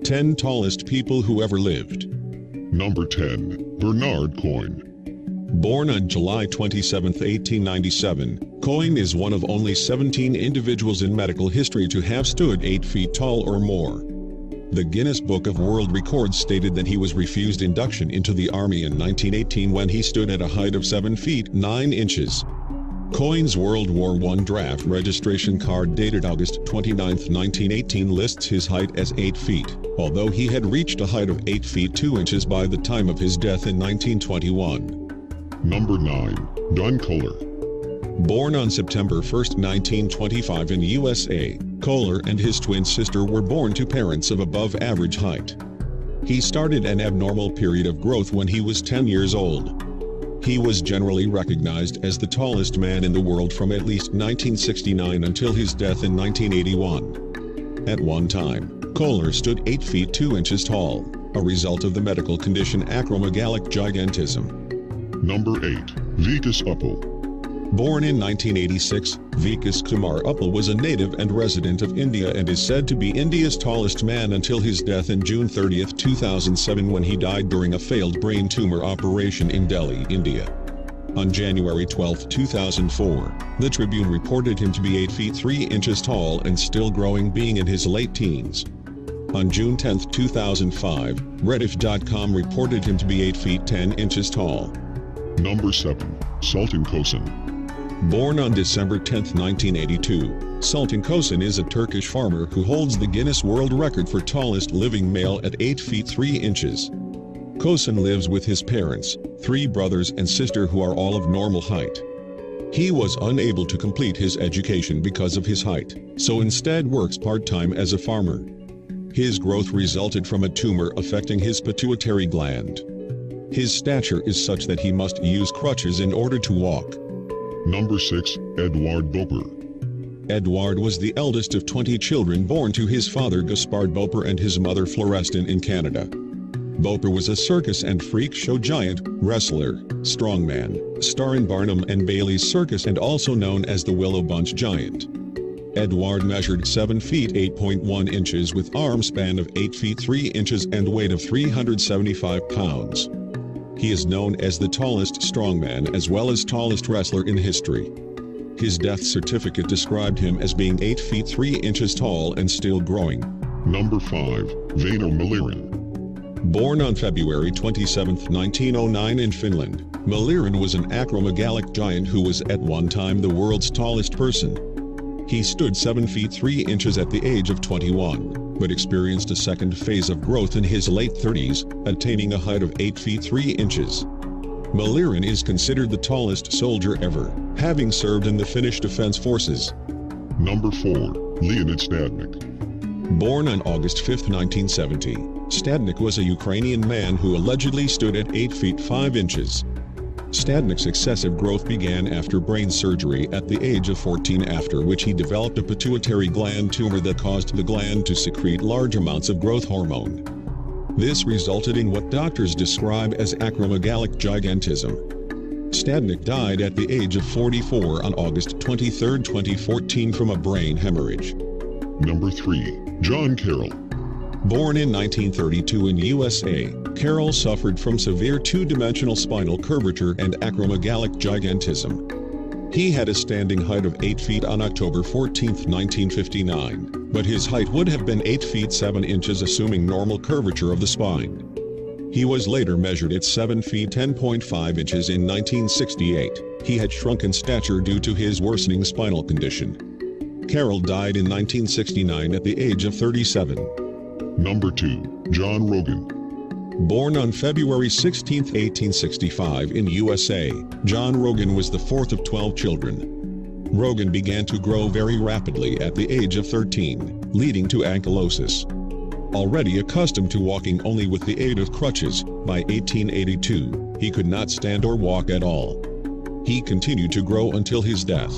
10 tallest people who ever lived. Number 10. Bernard Coyne. Born on July 27, 1897, Coyne is one of only 17 individuals in medical history to have stood 8 feet tall or more. The Guinness Book of World Records stated that he was refused induction into the Army in 1918 when he stood at a height of 7 feet 9 inches. Coyne's World War I draft registration card dated August 29, 1918 lists his height as 8 feet, although he had reached a height of 8 feet 2 inches by the time of his death in 1921. Number 9. Don Kohler. Born on September 1, 1925 in USA, Kohler and his twin sister were born to parents of above-average height. He started an abnormal period of growth when he was 10 years old. He was generally recognized as the tallest man in the world from at least 1969 until his death in 1981. At one time, Kohler stood 8 feet 2 inches tall, a result of the medical condition acromegalic gigantism. Number 8. Vikas Uppal. Born in 1986, Vikas Kumar Uppal was a native and resident of India and is said to be India's tallest man until his death in June 30, 2007 when he died during a failed brain tumor operation in Delhi, India. On January 12, 2004, the Tribune reported him to be 8 feet 3 inches tall and still growing, being in his late teens. On June 10, 2005, Rediff.com reported him to be 8 feet 10 inches tall. Number 7. Sultan Kosin. Born on December 10, 1982, Sultan Kosin is a Turkish farmer who holds the Guinness World Record for tallest living male at 8 feet 3 inches. Kosin lives with his parents, 3 brothers and sister who are all of normal height. He was unable to complete his education because of his height, so instead works part-time as a farmer. His growth resulted from a tumor affecting his pituitary gland. His stature is such that he must use crutches in order to walk. Number 6. Edouard Boper. Edouard was the eldest of 20 children born to his father Gaspard Boper and his mother Florestan in Canada. Boper was a circus and freak show giant, wrestler, strongman, star in Barnum and Bailey's Circus and also known as the Willow Bunch Giant. Edouard measured 7 feet 8.1 inches with arm span of 8 feet 3 inches and weight of 375 pounds. He is known as the tallest strongman as well as tallest wrestler in history. His death certificate described him as being 8 feet 3 inches tall and still growing. Number 5. Väinö Milirin. Born on February 27, 1909 in Finland, Milirin was an acromegalic giant who was at one time the world's tallest person. He stood 7 feet 3 inches at the age of 21, but experienced a second phase of growth in his late 30s, attaining a height of 8 feet 3 inches. Milirin is considered the tallest soldier ever, having served in the Finnish Defense Forces. Number 4. Leonid Stadnik. Born on August 5, 1970, Stadnik was a Ukrainian man who allegedly stood at 8 feet 5 inches. Stadnik's excessive growth began after brain surgery at the age of 14, after which he developed a pituitary gland tumor that caused the gland to secrete large amounts of growth hormone. This resulted in what doctors describe as acromegalic gigantism. Stadnik died at the age of 44 on August 23, 2014 from a brain hemorrhage. Number 3. John Carroll. Born in 1932 in USA, Carroll suffered from severe two-dimensional spinal curvature and acromegalic gigantism. He had a standing height of 8 feet on October 14, 1959, but his height would have been 8 feet 7 inches assuming normal curvature of the spine. He was later measured at 7 feet 10.5 inches in 1968. He had shrunk in stature due to his worsening spinal condition. Carroll died in 1969 at the age of 37. Number 2. John Rogan. Born on February 16, 1865 in USA, John Rogan was the fourth of 12 children. Rogan began to grow very rapidly at the age of 13, leading to ankylosis. Already accustomed to walking only with the aid of crutches, by 1882, he could not stand or walk at all. He continued to grow until his death.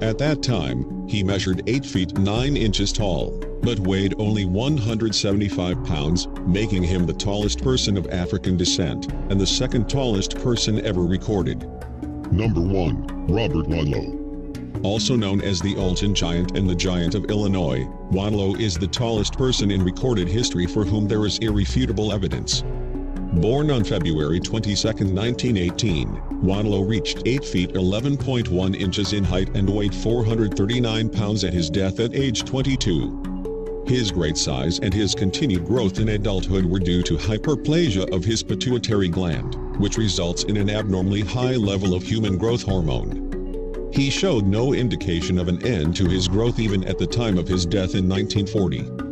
At that time, he measured 8 feet 9 inches tall, but weighed only 175 pounds, making him the tallest person of African descent, and the second tallest person ever recorded. Number 1. Robert Wadlow. Also known as the Olsen Giant and the Giant of Illinois, Wadlow is the tallest person in recorded history for whom there is irrefutable evidence. Born on February 22, 1918, Wadlow reached 8 feet 11.1 inches in height and weighed 439 pounds at his death at age 22. His great size and his continued growth in adulthood were due to hyperplasia of his pituitary gland, which results in an abnormally high level of human growth hormone. He showed no indication of an end to his growth even at the time of his death in 1940.